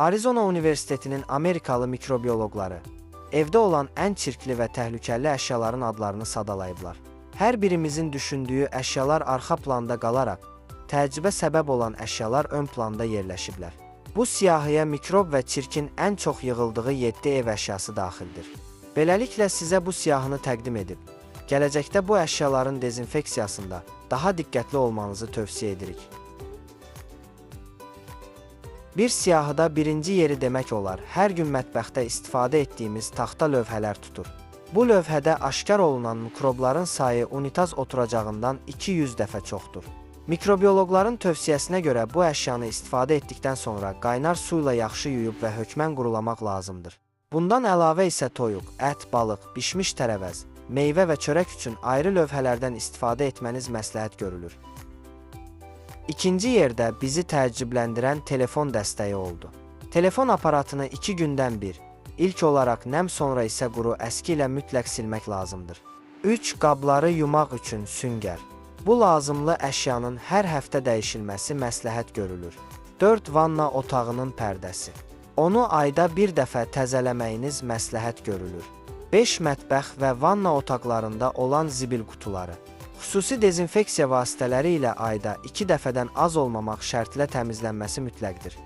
Arizona Universitetinin Amerikalı mikrobiyoloqları evdə olan ən çirkli və təhlükəli əşyaların adlarını sadalayıblar. Hər birimizin düşündüyü əşyalar arxa planda qalaraq, təəccübə səbəb olan əşyalar ön planda yerləşiblər. Bu siyahıya mikrob və çirkin ən çox yığıldığı 7 ev əşyası daxildir. Beləliklə sizə bu siyahını təqdim edib, gələcəkdə bu əşyaların dezinfeksiyasında daha diqqətli olmanızı tövsiyə edirik. Bir siyahıda birinci yeri demək olar, hər gün mətbəxdə istifadə etdiyimiz taxta lövhələr tutur. Bu lövhədə aşkar olunan mikrobların sayı unitaz oturacağından 200 dəfə çoxdur. Mikrobiyoloqların tövsiyəsinə görə bu əşyanı istifadə etdikdən sonra qaynar su ilə yaxşı yuyub və hökmən qurulamaq lazımdır. Bundan əlavə isə toyuq, ət, balıq, bişmiş tərəvəz, meyvə və çörək üçün ayrı lövhələrdən istifadə etməniz məsləhət görülür. İkinci yerdə bizi təəccübləndirən telefon dəstəyi oldu. Telefon aparatını 2 gündən bir, ilk olaraq nəm sonra isə quru əski ilə mütləq silmək lazımdır. 3. Qabları yumaq üçün süngər. Bu lazımlı əşyanın hər həftə dəyişilməsi məsləhət görülür. 4. Vanna otağının pərdəsi. Onu ayda bir dəfə təzələməyiniz məsləhət görülür. 5. Mətbəx və vanna otaqlarında olan zibil qutuları. Xüsusi dezinfeksiya vasitələri ilə ayda 2 dəfədən az olmamaq şərtlə təmizlənməsi mütləqdir.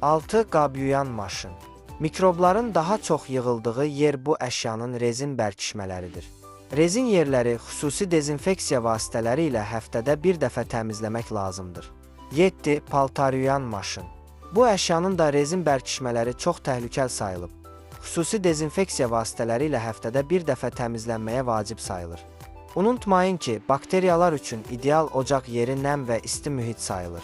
6. Qab yuyan maşın. Mikrobların daha çox yığıldığı yer bu əşyanın rezin bərkişmələridir. Rezin yerləri xüsusi dezinfeksiya vasitələri ilə həftədə bir dəfə təmizləmək lazımdır. 7. Paltar yuyan maşın. Bu əşyanın da rezin bərkişmələri çox təhlükəli sayılıb. Xüsusi dezinfeksiya vasitələri ilə həftədə bir dəfə təmizlənməyə vacib sayılır. Unutmayın ki, bakteriyalar üçün ideal ocaq yeri nəm və isti mühit sayılır.